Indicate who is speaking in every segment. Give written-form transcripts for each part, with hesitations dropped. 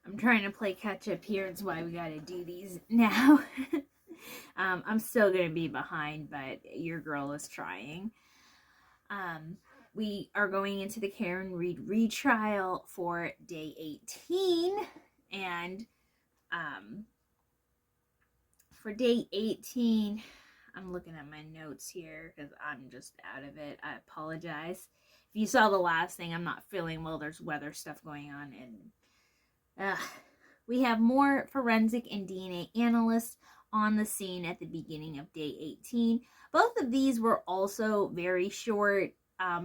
Speaker 1: I'm trying to play catch up here. That's why we gotta do these now. I'm still gonna be behind, but your girl is trying. We are going into the Karen Reed retrial for day 18, and for day 18, I'm looking at my notes here because I'm just out of it. I apologize. If you saw the last thing, I'm not feeling well. There's weather stuff going on, and we have more forensic and DNA analysts on the scene at the beginning of day 18. Both of these were also very short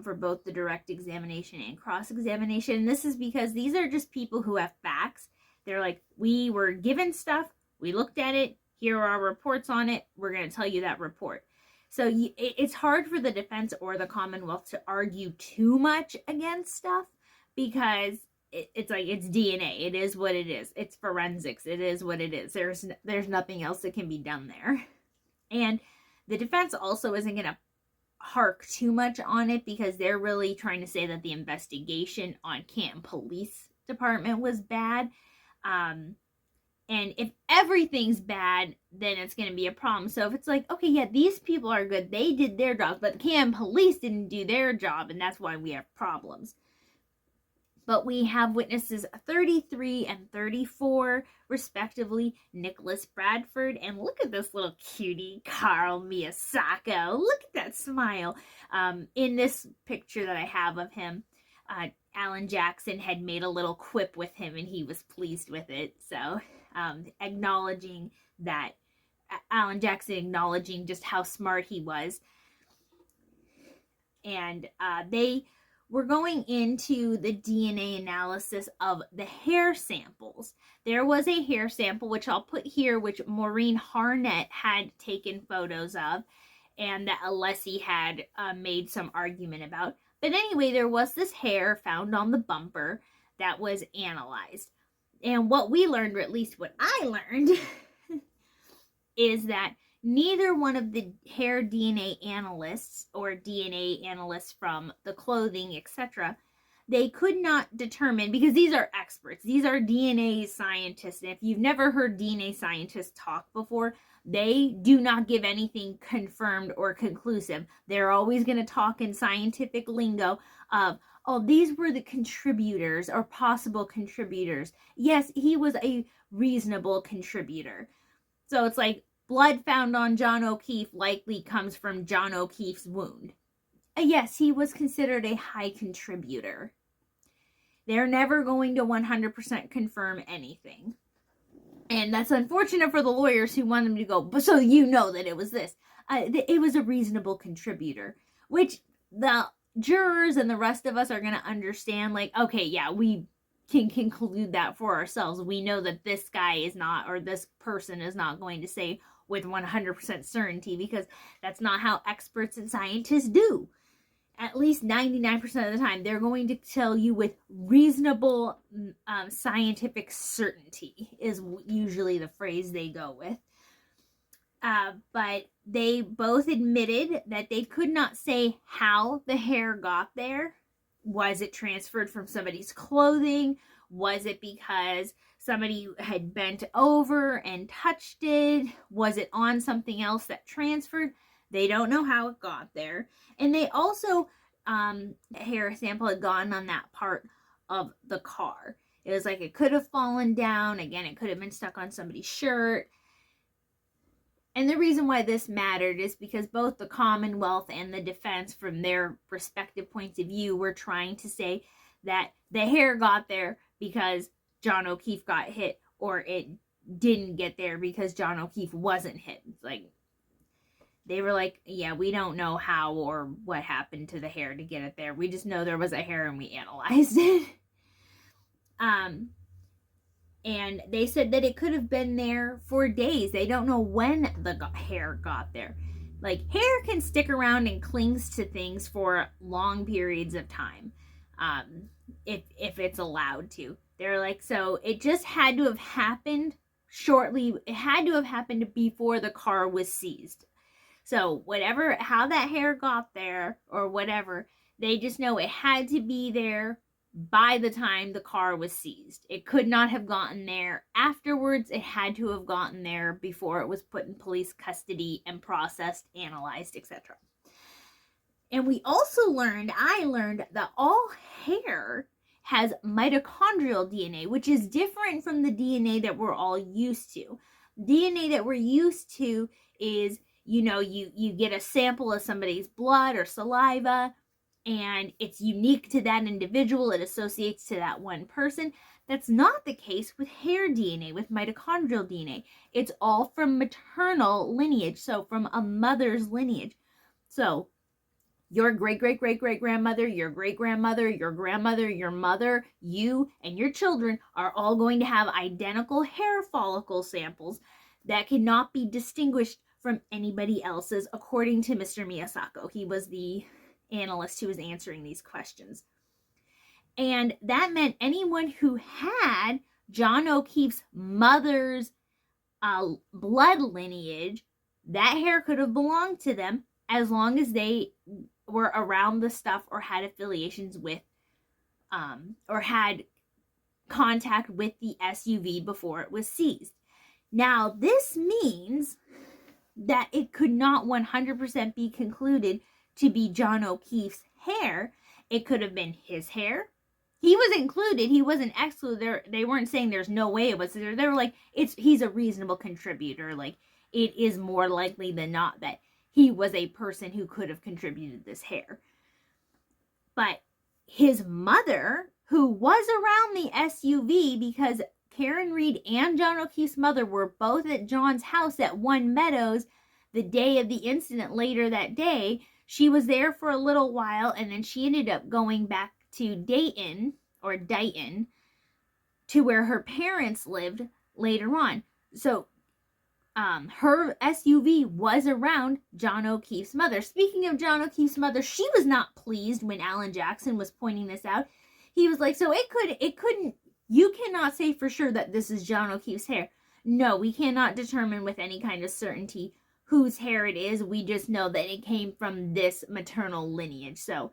Speaker 1: for both the direct examination and cross-examination. This is because these are just people who have facts. They're like, we were given stuff, we looked at it, here are our reports on it, we're going to tell you that report. So it's hard for the defense or the Commonwealth to argue too much against stuff because it's like, it's DNA. It is what it is. It's forensics. It is what it is. There's nothing else that can be done there. And the defense also isn't going to hark too much on it because they're really trying to say that the investigation on Canton Police Department was bad. And if everything's bad, then it's going to be a problem. So if it's like, okay, yeah, these people are good. They did their jobs, but the Canton Police didn't do their job, and that's why we have problems. But we have witnesses 33 and 34, respectively, Nicholas Bradford. And look at this little cutie, Carl Miyasako. Look at that smile. In this picture that I have of him, Alan Jackson had made a little quip with him, and he was pleased with it. So acknowledging that, Alan Jackson acknowledging just how smart he was. And they were going into the DNA analysis of the hair samples. There was a hair sample, which I'll put here, which Maureen Harnett had taken photos of, and that Alessi had made some argument about. But anyway, there was this hair found on the bumper that was analyzed. And what we learned, or at least what I learned, is that neither one of the hair DNA analysts or DNA analysts from the clothing, etc., they could not determine, because these are experts, these are DNA scientists, and if you've never heard DNA scientists talk before, they do not give anything confirmed or conclusive. They're always going to talk in scientific lingo of, oh, these were the contributors or possible contributors. Yes, he was a reasonable contributor. So it's like, blood found on John O'Keefe likely comes from John O'Keefe's wound. Yes, he was considered a high contributor. They're never going to 100% confirm anything. And that's unfortunate for the lawyers who want them to go, but so you know that it was this. It was a reasonable contributor, which the jurors and the rest of us are going to understand, like, okay, yeah, we can conclude that for ourselves. We know that this guy is not, or this person is not going to say with 100% certainty, because that's not how experts and scientists do. At least 99% of the time, they're going to tell you with reasonable scientific certainty is usually the phrase they go with. But they both admitted that they could not say how the hair got there. Was it transferred from somebody's clothing? Was it because somebody had bent over and touched it? Was it on something else that transferred? They don't know how it got there. And they also, hair sample had gone on that part of the car. It was like it could have fallen down. Again, it could have been stuck on somebody's shirt. And the reason why this mattered is because both the Commonwealth and the defense, from their respective points of view, were trying to say that the hair got there because John O'Keefe got hit, or it didn't get there because John O'Keefe wasn't hit. It's like, they were like, yeah, we don't know how or what happened to the hair to get it there. We just know there was a hair and we analyzed it. And they said that it could have been there for days. They don't know when the hair got there. Like, hair can stick around and clings to things for long periods of time, if it's allowed to. They're like, so it just had to have happened shortly. It had to have happened before the car was seized. So how that hair got there or whatever, they just know it had to be there by the time the car was seized. It could not have gotten there afterwards. It had to have gotten there before it was put in police custody and processed, analyzed, etc. And we also I learned that all hair has mitochondrial DNA, which is different from the DNA that we're all used to. DNA that we're used to is, you get a sample of somebody's blood or saliva, and it's unique to that individual. It associates to that one person. That's not the case with hair DNA, with mitochondrial DNA. It's all from maternal lineage, so from a mother's lineage. So your great-great-great-great-grandmother, your great-grandmother, your grandmother, your mother, you, and your children are all going to have identical hair follicle samples that cannot be distinguished from anybody else's, according to Mr. Miyasako. He was the analyst who was answering these questions. And that meant anyone who had John O'Keefe's mother's blood lineage, that hair could have belonged to them as long as they were around the stuff or had affiliations with or had contact with the SUV before it was seized. Now, this means that it could not 100% be concluded to be John O'Keefe's hair. It could have been his hair. He was included. He wasn't excluded. They weren't saying there's no way it was. They were like, he's a reasonable contributor. Like, it is more likely than not that he was a person who could have contributed this hair. But his mother, who was around the SUV, because Karen Reed and John O'Keefe's mother were both at John's house at One Meadows the day of the incident later that day. She was there for a little while, and then she ended up going back to Dayton, to where her parents lived later on. So her SUV was around John O'Keefe's mother. Speaking of John O'Keefe's mother, she was not pleased when Alan Jackson was pointing this out. He was like, so it couldn't, you cannot say for sure that this is John O'Keefe's hair. No, we cannot determine with any kind of certainty whose hair it is. We just know that it came from this maternal lineage. So,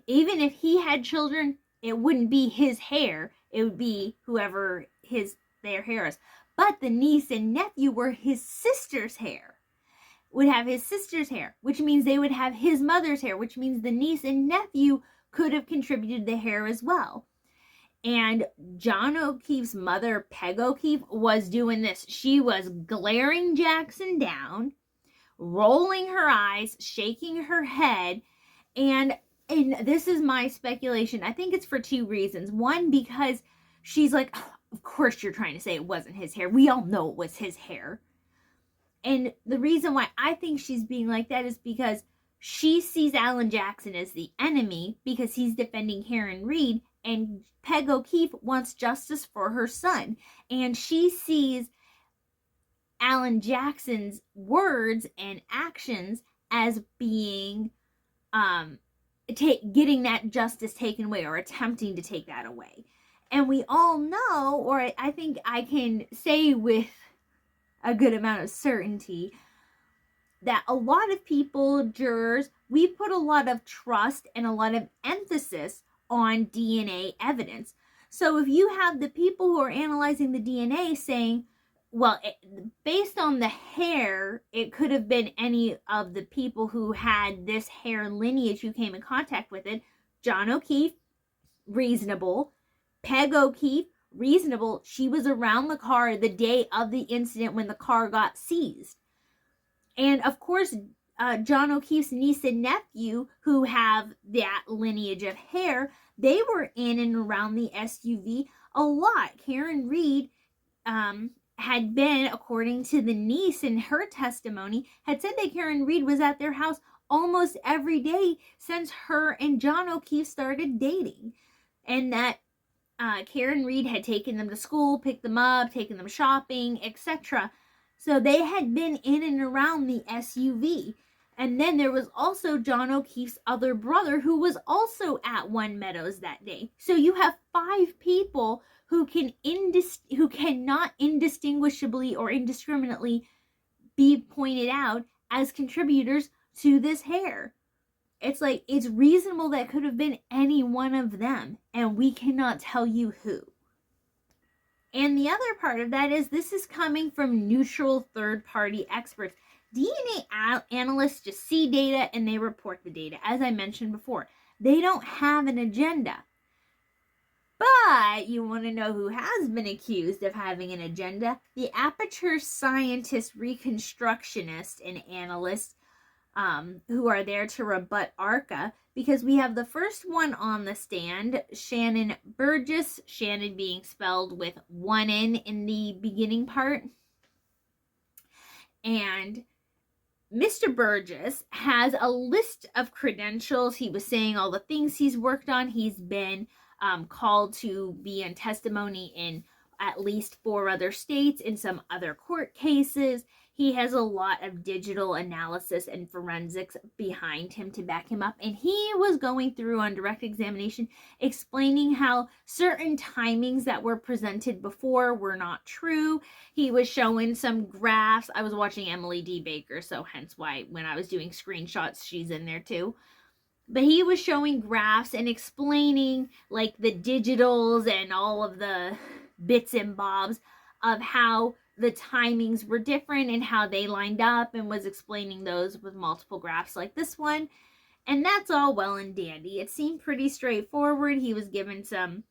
Speaker 1: even if he had children, it wouldn't be his hair. It would be whoever their hair is. But the niece and nephew were his sister's hair. Would have his sister's hair, which means they would have his mother's hair, which means the niece and nephew could have contributed the hair as well. And John O'Keefe's mother, Peg O'Keefe, was doing this. She was glaring Jackson down, rolling her eyes, shaking her head, and this is my speculation. I think it's for two reasons. One, because she's like, oh, of course you're trying to say it wasn't his hair. We all know it was his hair. And the reason why I think she's being like that is because she sees Alan Jackson as the enemy because he's defending Karen Reed, and Peg O'Keefe wants justice for her son. And she sees Alan Jackson's words and actions as being getting that justice taken away, or attempting to take that away. And we all know, or I think I can say with a good amount of certainty, that a lot of people, jurors, we put a lot of trust and a lot of emphasis on DNA evidence. So if you have the people who are analyzing the DNA saying, well, based on the hair, it could have been any of the people who had this hair lineage who came in contact with it. John O'Keefe, reasonable. Peg O'Keefe, reasonable. She was around the car the day of the incident when the car got seized. And of course, John O'Keefe's niece and nephew, who have that lineage of hair, they were in and around the SUV a lot. Karen Reed had been, according to the niece in her testimony, had said that Karen Reed was at their house almost every day since her and John O'Keefe started dating. And that Karen Reed had taken them to school, picked them up, taken them shopping, etc. So they had been in and around the SUV. And then there was also John O'Keefe's other brother who was also at One Meadows that day. So you have 5 people who cannot indistinguishably or indiscriminately be pointed out as contributors to this hair. It's like, it's reasonable that could have been any one of them, and we cannot tell you who. And the other part of that is this is coming from neutral third-party experts. DNA analysts just see data and they report the data. As I mentioned before, they don't have an agenda. But you want to know who has been accused of having an agenda? The aperture scientist, reconstructionist, and analysts who are there to rebut ARCA, because we have the first one on the stand, Shannon Burgess, Shannon being spelled with one N in the beginning part. And Mr. Burgess has a list of credentials. He was saying all the things he's worked on. He's been called to be in testimony in at least 4 other states, in some other court cases. He has a lot of digital analysis and forensics behind him to back him up. And he was going through on direct examination explaining how certain timings that were presented before were not true. He was showing some graphs. I was watching Emily D. Baker, so hence why when I was doing screenshots, she's in there too. But he was showing graphs and explaining like the digitals and all of the bits and bobs of how the timings were different and how they lined up, and was explaining those with multiple graphs like this one. And that's all well and dandy. It seemed pretty straightforward. He was given some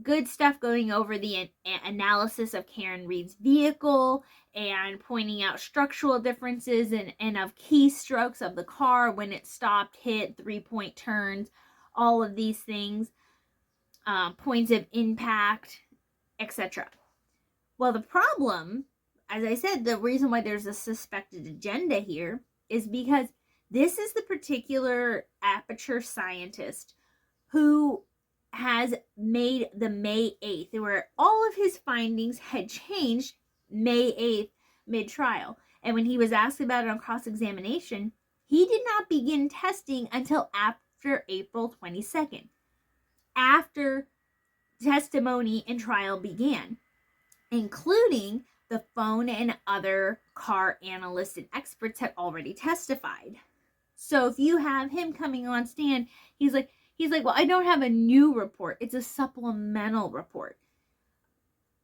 Speaker 1: good stuff going over the analysis of Karen Reed's vehicle and pointing out structural differences and of keystrokes of the car when it stopped, hit, 3-point turns, all of these things, points of impact, etc. Well, the problem, as I said, the reason why there's a suspected agenda here is because this is the particular aperture scientist who has made the May 8th, where all of his findings had changed May 8th mid-trial. And when he was asked about it on cross-examination, he did not begin testing until after April 22nd, after testimony and trial began, including the phone and other car analysts and experts had already testified. So if you have him coming on stand, he's like, well, I don't have a new report. It's a supplemental report.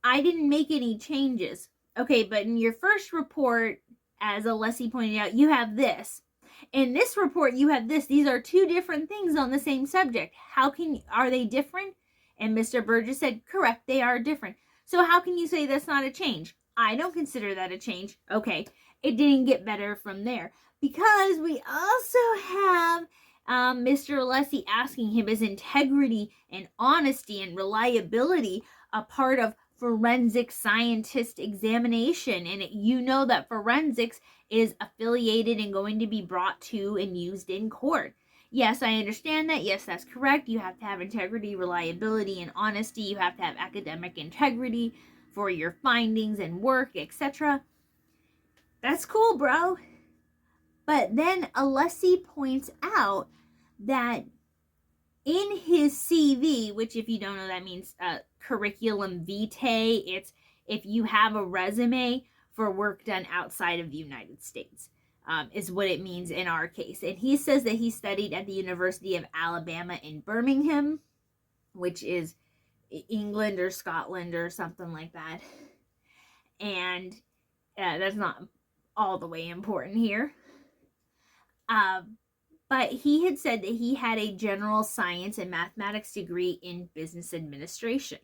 Speaker 1: I didn't make any changes. Okay, but in your first report, as Alessi pointed out, you have this. In this report, you have this. These are 2 different things on the same subject. Are they different? And Mr. Burgess said, correct, they are different. So how can you say that's not a change? I don't consider that a change. Okay, it didn't get better from there. Because we also have Mr. Alessi asking him, is integrity and honesty and reliability a part of forensic scientist examination? And you know that forensics is affiliated and going to be brought to and used in court. Yes, I understand that. Yes, that's correct. You have to have integrity, reliability, and honesty. You have to have academic integrity for your findings and work, etc. That's cool, bro. But then Alessi points out that in his CV, which if you don't know, that means curriculum vitae, it's if you have a resume for work done outside of the United States, is what it means in our case. And he says that he studied at the University of Alabama in Birmingham, which is England or Scotland or something like that. And that's not all the way important here. But he had said that he had a general science and mathematics degree in business administration.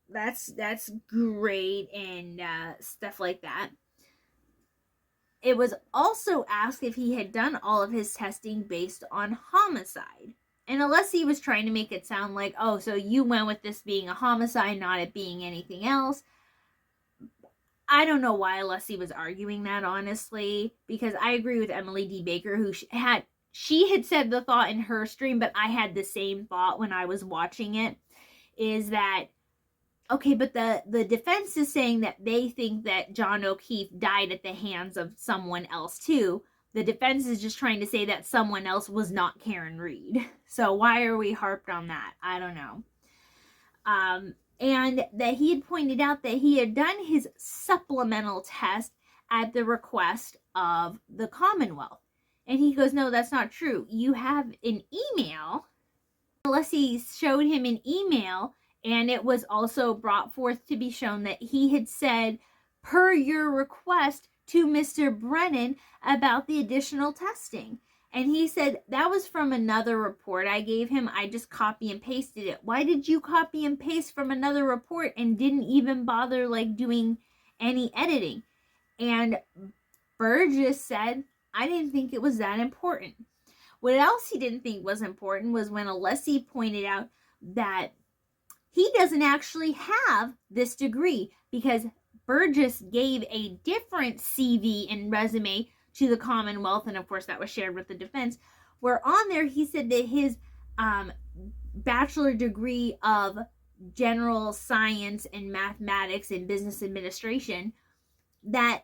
Speaker 1: That's great and stuff like that. It was also asked if he had done all of his testing based on homicide. And Alessi was trying to make it sound like, oh, so you went with this being a homicide, not it being anything else. I don't know why Alessi was arguing that, honestly, because I agree with Emily D. Baker, who she had said the thought in her stream, but I had the same thought when I was watching it, is that, okay, but the defense is saying that they think that John O'Keefe died at the hands of someone else too. The defense is just trying to say that someone else was not Karen Reed. So why are we harped on that? I don't know. And that he had pointed out that he had done his supplemental test at the request of the Commonwealth. And he goes, no, that's not true. You have an email. Alessi showed him an email, and it was also brought forth to be shown that he had said, per your request to Mr. Brennan about the additional testing. And he said, that was from another report I gave him. I just copy and pasted it. Why did you copy and paste from another report and didn't even bother doing any editing? And Burgess said, I didn't think it was that important. What else he didn't think was important was when Alessi pointed out that he doesn't actually have this degree because Burgess gave a different CV and resume to the Commonwealth, and of course that was shared with the defense, where on there he said that his bachelor degree of general science and mathematics and business administration, that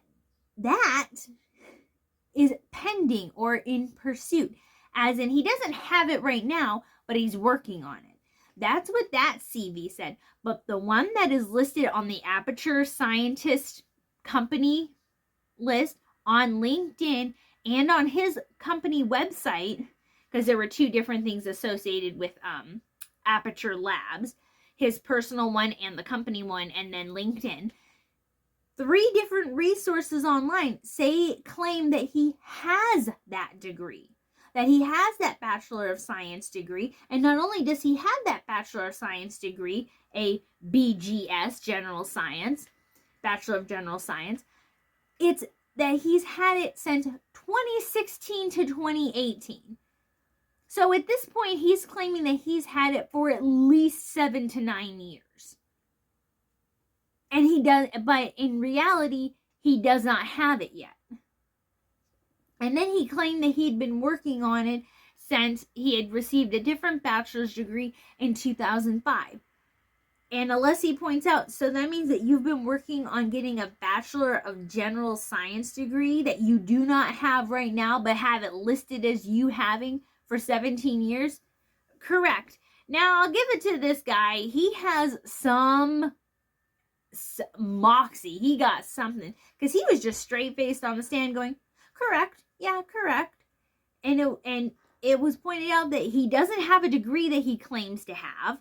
Speaker 1: is pending or in pursuit, as in he doesn't have it right now, but he's working on it. That's what that CV said. But the one that is listed on the Aperture Scientist company list on LinkedIn and on his company website, because there were two different things associated with Aperture Labs, his personal one and the company one, and then LinkedIn. 3 different resources online claim that he has that degree, that he has that Bachelor of Science degree. And not only does he have that Bachelor of Science degree, a BGS, General Science, Bachelor of General Science, it's that he's had it since 2016 to 2018. So at this point, he's claiming that he's had it for at least 7 to 9 years. And he does, but in reality, he does not have it yet. And then he claimed that he'd been working on it since he had received a different bachelor's degree in 2005. And Alessi points out, so that means that you've been working on getting a Bachelor of General Science degree that you do not have right now, but have it listed as you having for 17 years? Correct. Now, I'll give it to this guy. He has some moxie. He got something, because he was just straight-faced on the stand going, correct, yeah, correct. And it was pointed out that he doesn't have a degree that he claims to have.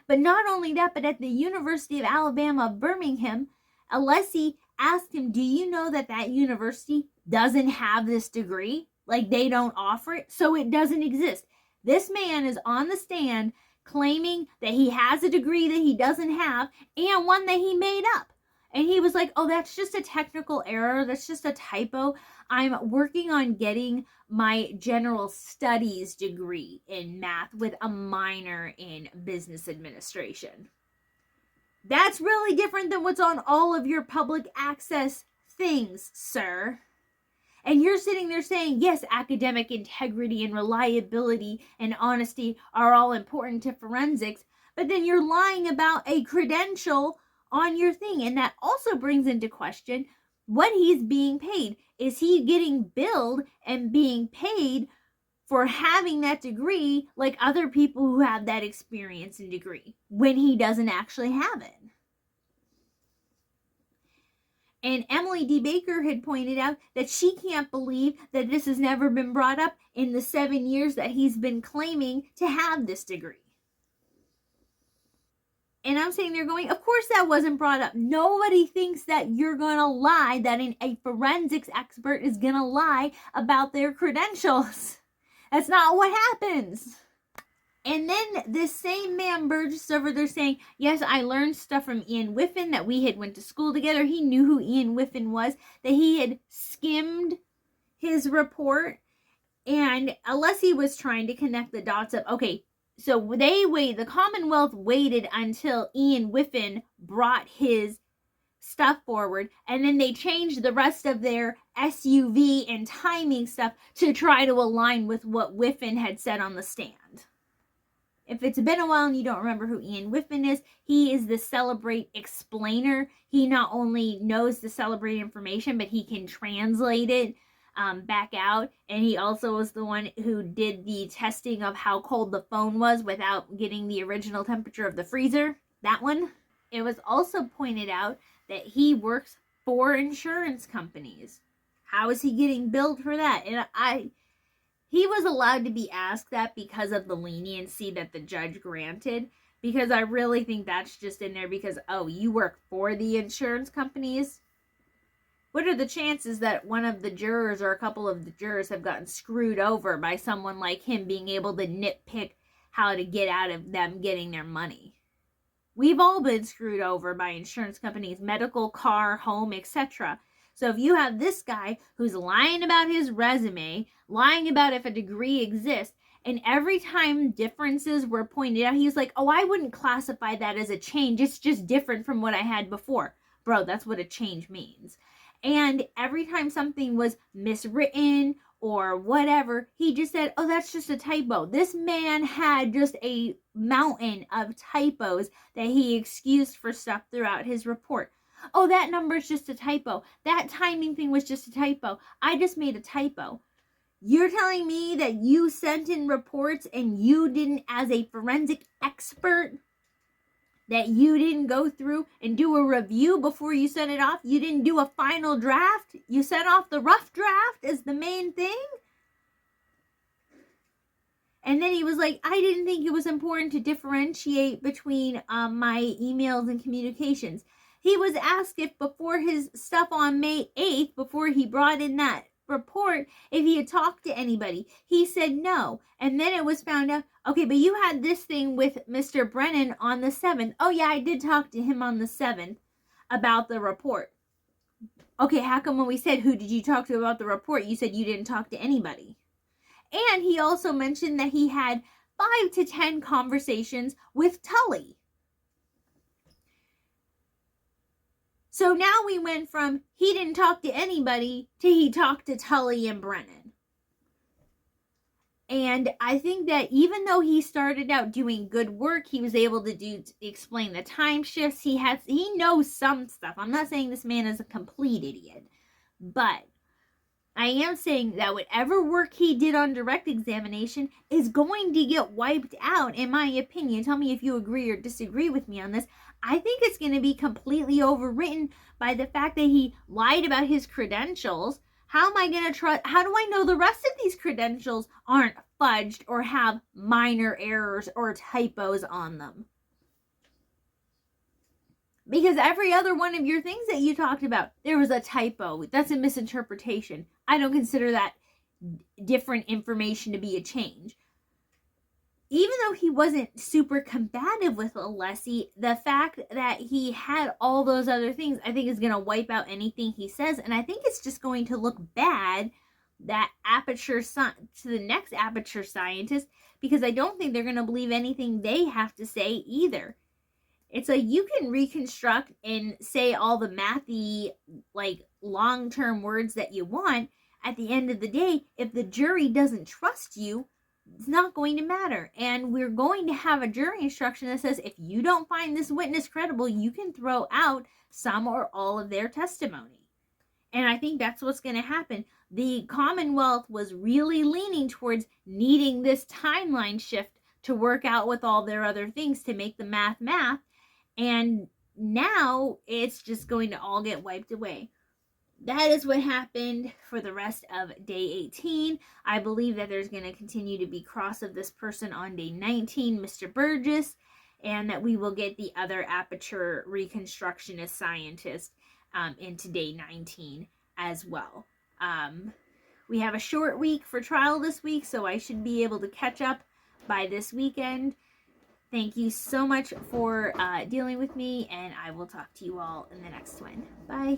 Speaker 1: But not only that, but at the University of Alabama, Birmingham, Alessi asked him, do you know that that university doesn't have this degree? Like, they don't offer it, so it doesn't exist. This man is on the stand claiming that he has a degree that he doesn't have and one that he made up. And he was like, oh, that's just a technical error. That's just a typo. I'm working on getting my general studies degree in math with a minor in business administration. That's really different than what's on all of your public access things, sir. And you're sitting there saying, yes, academic integrity and reliability and honesty are all important to forensics, but then you're lying about a credential on your thing. And that also brings into question what he's being paid. Is he getting billed and being paid for having that degree like other people who have that experience and degree when he doesn't actually have it? And Emily D. Baker had pointed out that she can't believe that this has never been brought up in the 7 years that he's been claiming to have this degree. And I'm sitting there going, of course that wasn't brought up. Nobody thinks that you're going to lie, that a forensics expert is going to lie about their credentials. That's not what happens. And then this same man Burgess over there saying, yes, I learned stuff from Ian Whiffen, that we had went to school together. He knew who Ian Whiffen was, that he had skimmed his report. And Alessi was trying to connect the dots of, okay, so the Commonwealth waited until Ian Whiffen brought his stuff forward, and then they changed the rest of their SUV and timing stuff to try to align with what Whiffen had said on the stand. If it's been a while and you don't remember who Ian Whiffen is, he is the Celebrate explainer. He not only knows the Celebrate information, but he can translate it back out. And he also was the one who did the testing of how cold the phone was without getting the original temperature of the freezer. That one. It was also pointed out that he works for insurance companies. How is he getting billed for that? And he was allowed to be asked that because of the leniency that the judge granted, because I really think that's just in there because, oh, you work for the insurance companies? What are the chances that one of the jurors or a couple of the jurors have gotten screwed over by someone like him being able to nitpick how to get out of them getting their money? We've all been screwed over by insurance companies, medical, car, home, etc. So if you have this guy who's lying about his resume, lying about if a degree exists, and every time differences were pointed out, he's like, oh, I wouldn't classify that as a change. It's just different from what I had before. Bro, that's what a change means. And every time something was miswritten or whatever, he just said, oh, that's just a typo. This man had just a mountain of typos that he excused for stuff throughout his report. Oh, that number's just a typo. That timing thing was just a typo. I just made a typo. You're telling me that you sent in reports and you didn't, as a forensic expert, that you didn't go through and do a review before you sent it off? You didn't do a final draft? You sent off the rough draft as the main thing? And then he was like, I didn't think it was important to differentiate between my emails and communications. He was asked if before his stuff on May 8th, before he brought in that report, if he had talked to anybody. He said no. And then it was found out, okay, but you had this thing with Mr. Brennan on the 7th. Oh yeah, I did talk to him on the 7th about the report. Okay, how come when we said, who did you talk to about the report, you said you didn't talk to anybody? And he also mentioned that he had 5 to 10 conversations with Tully. So now we went from he didn't talk to anybody to he talked to Tully and Brennan. And I think that even though he started out doing good work, he was able to explain the time shifts. He knows some stuff. I'm not saying this man is a complete idiot, but I am saying that whatever work he did on direct examination is going to get wiped out, in my opinion. Tell me if you agree or disagree with me on this. I think it's going to be completely overwritten by the fact that he lied about his credentials. How am I going to trust? How do I know the rest of these credentials aren't fudged or have minor errors or typos on them? Because every other one of your things that you talked about, there was a typo. That's a misinterpretation. I don't consider that different information to be a change. Even though he wasn't super combative with Alessi, the fact that he had all those other things, I think is going to wipe out anything he says. And I think it's just going to look bad that to the next aperture scientist, because I don't think they're going to believe anything they have to say either. It's like you can reconstruct and say all the mathy, like long-term words that you want. At the end of the day, if the jury doesn't trust you, it's not going to matter. And we're going to have a jury instruction that says if you don't find this witness credible, you can throw out some or all of their testimony. And I think that's what's going to happen. The Commonwealth was really leaning towards needing this timeline shift to work out with all their other things to make the math. And now it's just going to all get wiped away. That is what happened for the rest of day 18. I believe that there's going to continue to be cross of this person on day 19, Mr. Burgess, and that we will get the other aperture reconstructionist scientist into day 19 as well. We have a short week for trial this week, so I should be able to catch up by this weekend. Thank you so much for dealing with me, and I will talk to you all in the next one. Bye.